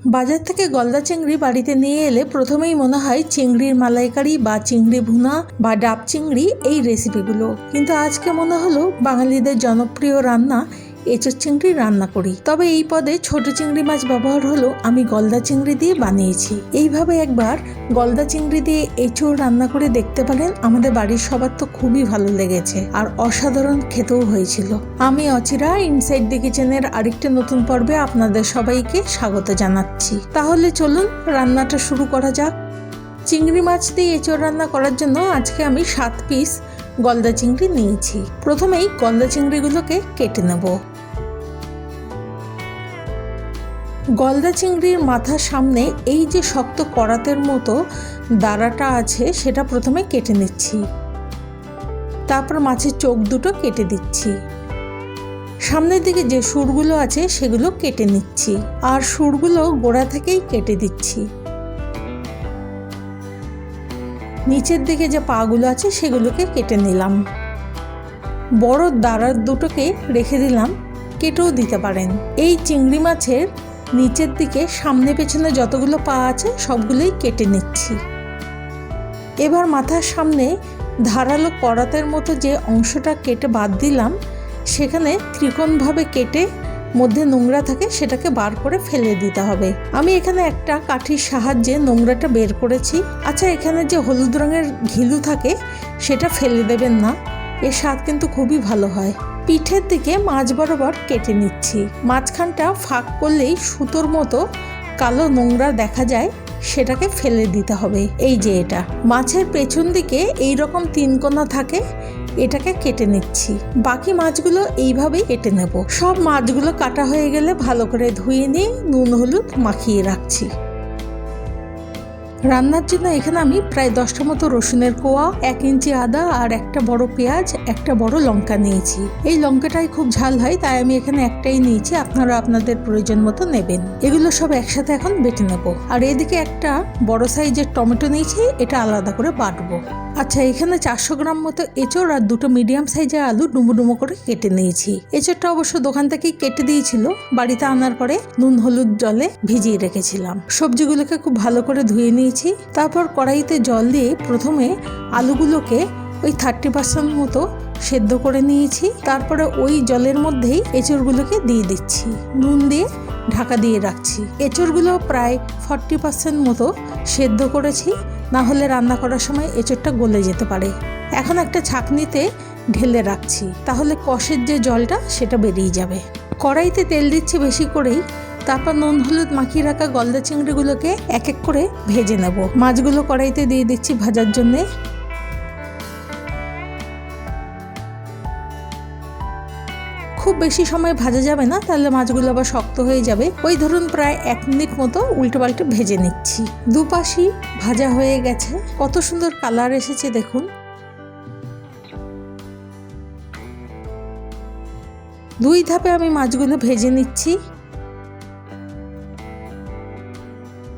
বাজার থেকে গলদা চিংড়ি বাড়িতে নিয়ে এলে প্রথমেই মনে হয় চিংড়ির মালাইকারি বা চিংড়ি ভুনা বা ডাব চিংড়ি এই রেসিপিগুলো, কিন্তু আজকে মনে হলো বাঙালিদের জনপ্রিয় রান্না এঁচোড় চিংড়ি রান্না করি। তবে এই পদে ছোট চিংড়ি মাছ ব্যবহার হলো আমি গলদা চিংড়ি দিয়ে বানিয়েছি। এইভাবে একবার গলদা চিংড়ি দিয়ে এঁচোড় রান্না করে দেখতে পারেন, আমাদের বাড়ির সবার তো খুবই ভালো লেগেছে আর অসাধারণ খেতেও হয়েছিল। আমি অচিরা ইনসাইড দি কিচেনের আরেকটা নতুন পর্বে আপনাদের সবাইকে স্বাগত জানাচ্ছি। তাহলে চলুন রান্নাটা শুরু করা যাক। চিংড়ি মাছ দিয়ে এঁচোড় রান্না করার জন্য আজকে আমি 7 পিস গলদা চিংড়ি নিয়েছি। প্রথমেই গলদা চিংড়িগুলোকে কেটে নেব। গলদা চিংড়ির মাথার সামনে এই যে শক্ত করাতের মতো দাঁড়াটা আছে সেটা প্রথমে কেটে নিচ্ছি। তারপর মাছের চোখ দুটো কেটে দিচ্ছি। সামনের দিকে যে সুরগুলো আছে সেগুলো কেটে নিচ্ছি, আর সুরগুলো গোড়া থেকেই কেটে দিচ্ছি। নিচের দিকে যে পাগুলো আছে সেগুলোকে কেটে নিলাম। বড় দাঁড়ার দুটোকে রেখে দিলাম, কেটেও দিতে পারেন। এই চিংড়ি মাছের নিচের দিকে সামনে পেছনে যতগুলো পা আছে সবগুলোই কেটে নিচ্ছি। এবার মাথার সামনে ধারালো করাতের মতো যে অংশটা কেটে বাদ দিলাম, সেখানে ত্রিকোণভাবে কেটে মধ্যে নোংরা থাকে সেটাকে বার করে ফেলে দিতে হবে। আমি এখানে একটা কাঠির সাহায্যে নোংরাটা বের করেছি। আচ্ছা, এখানে যে হলুদ রঙের ঘিলু থাকে সেটা ফেলে দেবেন না, এর স্বাদ কিন্তু খুবই ভালো হয়। পিঠের দিকে মাছ বরাবর কেটে নিচ্ছি। মাঝখানটা ফাঁক করলেই সুতোর মতো কালো নোংরা দেখা যায়, সেটাকে ফেলে দিতে হবে। এই যে এটা মাছের পেছন দিকে এই রকম 3 কোণা থাকে, এটাকে কেটে নিচ্ছি। বাকি মাছগুলো এইভাবেই কেটে নেব। সব মাছগুলো কাটা হয়ে গেলে ভালো করে ধুয়ে নিয়ে নুন হলুদ মাখিয়ে রাখছি। রান্নার জন্য এখানে আমি প্রায় 10টা মতো রসুনের কোয়া, 1 ইঞ্চি আদা আর একটা বড় পেঁয়াজ, একটা বড় লঙ্কা নিয়েছি। এই লঙ্কাটাই খুব ঝাল হয়, তাই আমি এখানে একটাই নিয়েছি, আপনারা আপনাদের প্রয়োজন মতো নেবেন। এগুলো সব একসাথে এখন বেটে নেব। আর এদিকে একটা বড় সাইজের টমেটো নিয়েছি, এটা আলাদা করে বাটবো। আচ্ছা, এখানে 400 গ্রাম মতো এঁচোড় আর 2টো মিডিয়াম সাইজের আলু ডুমো ডুমো করে কেটে নিয়েছি। এঁচোড়টা অবশ্য দোকান থেকেই কেটে দিয়েছিল, বাড়িতে আনার পরে নুন হলুদ জলে ভিজিয়ে রেখেছিলাম। সবজিগুলোকে খুব ভালো করে ধুয়ে নিয়েছি। তারপর কড়াইতে জল দিয়ে প্রথমে আলুগুলোকে ওই 30% মতো সেদ্ধ করে নিয়েছি। তারপরে ওই জলের মধ্যেই এঁচোড়গুলোকে দিয়ে দিচ্ছি, নুন দিয়ে ঢাকা দিয়ে রাখছি। এঁচোড়গুলো প্রায় 40% মতো সেদ্ধ করেছি, না হলে রান্না করার সময় এঁচোড়টা গলে যেতে পারে। এখন একটা ছাঁকনিতে ঢেলে রাখছি, তাহলে কষের যে জলটা সেটা বেরিয়ে যাবে। কড়াইতে তেল দিচ্ছি বেশি করেই। তারপর নুন হলুদ মাখিয়ে রাখা গলদা চিংড়িগুলোকে এক এক করে ভেজে নেব। মাছগুলো কড়াইতে দিয়ে দিচ্ছি ভাজার জন্যে। খুব বেশি সময় ভাজা যাবে না, তাহলে মাছগুলো আবার শক্ত হয়ে যাবে। ওই ধরুন প্রায় 1 মিনিট মতো উল্টে পাল্টে ভেজে নিচ্ছি। দুপাশই ভাজা হয়ে গেছে, কত সুন্দর কালার এসেছে দেখুন। 2 ধাপে আমি মাছগুলো ভেজে নিচ্ছি।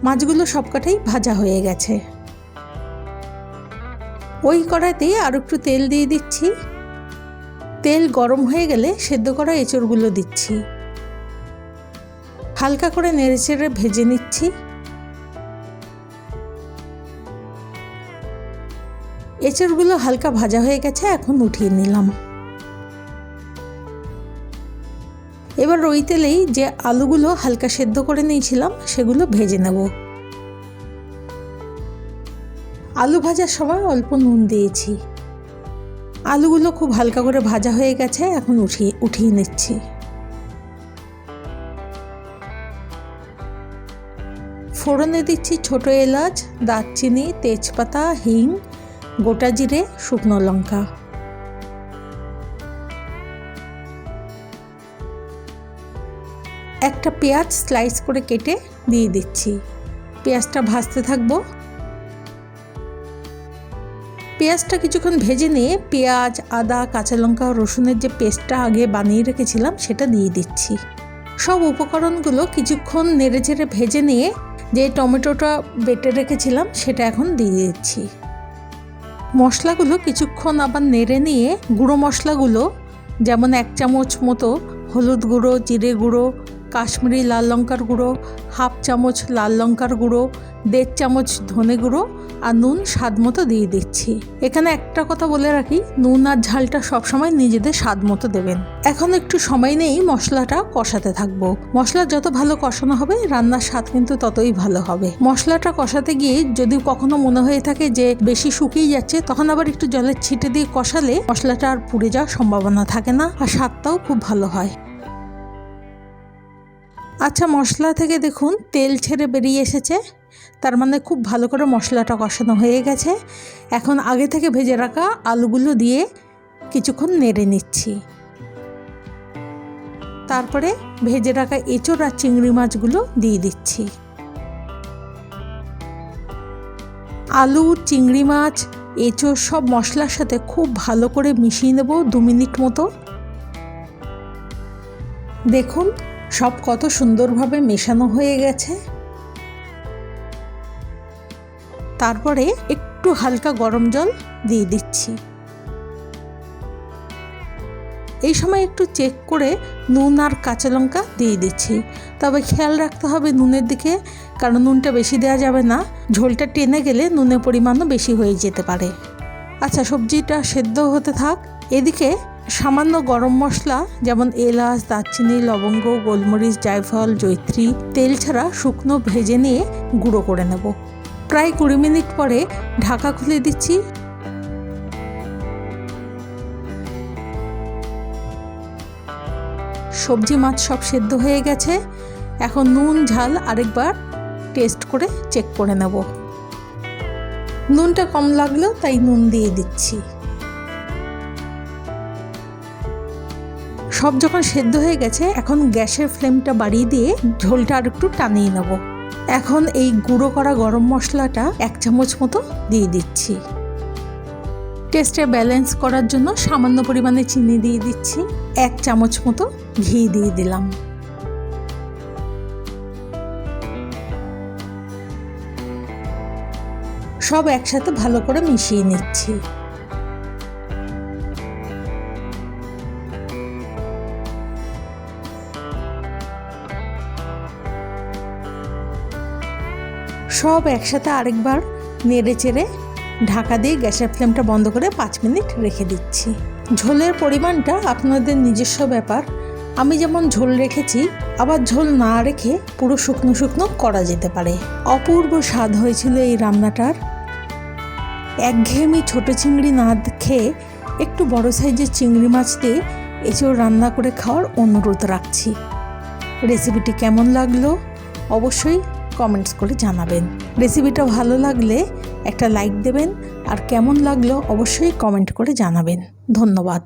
মাছগুলো সবকটাই ভাজা হয়ে গেছে। ওই কড়াইতে আর একটু তেল দিয়ে দিচ্ছি। তেল গরম হয়ে গেলে সেদ্ধ করা এঁচোড়গুলো দিচ্ছি। হালকা করে নেড়েচেড়ে ভেজে নিচ্ছি। এঁচোড়গুলো হালকা ভাজা হয়ে গেছে, এখন উঠিয়ে নিলাম। এবার ওই তেলেই যে আলুগুলো হালকা সেদ্ধ করে নিয়েছিলাম সেগুলো ভেজে নেব। আলু ভাজার সময় অল্প নুন দিয়েছি। আলুগুলো খুব হালকা করে ভাজা হয়ে গেছে, এখন উঠিয়ে নিচ্ছি। ফোড়নে দিচ্ছি ছোট এলাচ, দারচিনি, তেজপাতা, হিং, গোটা জিরে, শুকনো লঙ্কা। একটা পেঁয়াজ স্লাইস করে কেটে দিয়ে দিচ্ছি। পেঁয়াজটা ভাজতে থাকবো। পেঁয়াজটা কিছুক্ষণ ভেজে নিয়ে পেঁয়াজ, আদা, কাঁচা লঙ্কা, রসুনের যে পেস্টটা আগে বানিয়ে রেখেছিলাম সেটা দিয়ে দিচ্ছি। সব উপকরণগুলো কিছুক্ষণ নেড়েচেড়ে ভেজে নিয়ে যে টমেটোটা বেটে রেখেছিলাম সেটা এখন দিয়ে দিচ্ছি। মশলাগুলো কিছুক্ষণ আবার নেড়ে নিয়ে গুঁড়ো মশলাগুলো, যেমন 1 চামচ মতো হলুদ গুঁড়ো, জিরে গুঁড়ো, কাশ্মীরি লাল লঙ্কার গুঁড়ো, হাফ চামচ লাল লঙ্কার গুঁড়ো, 1.5 চামচ ধনে গুঁড়ো আর নুন স্বাদ মতো দিয়ে দিচ্ছি। এখানে একটা কথা বলে রাখি, নুন আর ঝালটা সবসময় নিজেদের স্বাদ মতো দেবেন। এখন একটু সময় নিয়েই মশলাটা কষাতে থাকবো। মশলা যত ভালো কষানো হবে রান্নার স্বাদ কিন্তু ততই ভালো হবে। মশলাটা কষাতে গিয়ে যদি কখনো মনে হয়ে থাকে যে বেশি শুকিয়ে যাচ্ছে, তখন আবার একটু জলের ছিটে দিয়ে কষালে মশলাটা আর পুড়ে যাওয়ার সম্ভাবনা থাকে না আর স্বাদটাও খুব ভালো হয়। আচ্ছা, মশলা থেকে দেখুন তেল ছেড়ে বেরিয়ে এসেছে, তার মানে খুব ভালো করে মশলাটা কষানো হয়ে গেছে। এখন আগে থেকে ভেজে রাখা আলুগুলো দিয়ে কিছুক্ষণ নেড়ে নিচ্ছি। তারপরে ভেজে রাখা এঁচোড় আর চিংড়ি মাছগুলো দিয়ে দিচ্ছি। আলু, চিংড়ি মাছ, এঁচোড় সব মশলার সাথে খুব ভালো করে মিশিয়ে নেব 2 মিনিট মতো। দেখুন সব কত সুন্দরভাবে মেশানো হয়ে গেছে। তারপরে একটু হালকা গরম জল দিয়ে দিচ্ছি। এই সময় একটু চেক করে নুন আর কাঁচা লঙ্কা দিয়ে দিচ্ছি। তবে খেয়াল রাখতে হবে নুনের দিকে, কারণ নুনটা বেশি দেওয়া যাবে না, ঝোলটা টেনে গেলে নুনের পরিমাণও বেশি হয়ে যেতে পারে। আচ্ছা, সবজিটা সেদ্ধ হতে থাক। এদিকে সামান্য গরম মশলা যেমন এলাচ, দারচিনি, লবঙ্গ, গোলমরিচ, জায়ফল, জয়িত্রী তেল ছাড়া শুকনো ভেজে নিয়ে গুঁড়ো করে নেব। প্রায় 20 মিনিট পরে ঢাকা খুলে দিচ্ছি। সবজি মাছ সব সেদ্ধ হয়ে গেছে। এখন নুন ঝাল আরেকবার টেস্ট করে চেক করে নেব। নুনটা কম লাগলো তাই নুন দিয়ে দিচ্ছি। সব যখন সেদ্ধ হয়ে গেছে, এখন গ্যাসের ফ্লেমটা বাড়িয়ে দিয়ে ঝোলটা আর একটু টানিয়ে নেব। এখন এই গুঁড়ো করা গরম মশলাটা 1 চামচ মতো দিয়ে দিচ্ছি। টেস্টে ব্যালেন্স করার জন্য সামান্য পরিমাণে চিনি দিয়ে দিচ্ছি। 1 চামচ মতো ঘি দিয়ে দিলাম। সব একসাথে ভালো করে মিশিয়ে নিচ্ছি। সব একসাথে আরেকবার নেড়ে চেড়ে ঢাকা দিয়ে গ্যাসের ফ্লেমটা বন্ধ করে 5 মিনিট রেখে দিচ্ছি। ঝোলের পরিমাণটা আপনাদের নিজস্ব ব্যাপার। আমি যেমন ঝোল রেখেছি, আবার ঝোল না রেখে পুরো শুকনো শুকনো করা যেতে পারে। অপূর্ব স্বাদ হয়েছিল এই রান্নাটার। একঘেয়েমি ছোট চিংড়ি না খেয়ে একটু বড় সাইজের চিংড়ি মাছ দিয়ে এঁচোড় রান্না করে খাওয়ার অনুরোধ রাখছি। রেসিপিটি কেমন লাগলো অবশ্যই কমেন্টস করে জানাবেন। রেসিপিটা ভালো লাগলে একটা লাইক দেবেন, আর কেমন লাগলো অবশ্যই কমেন্ট করে জানাবেন। ধন্যবাদ।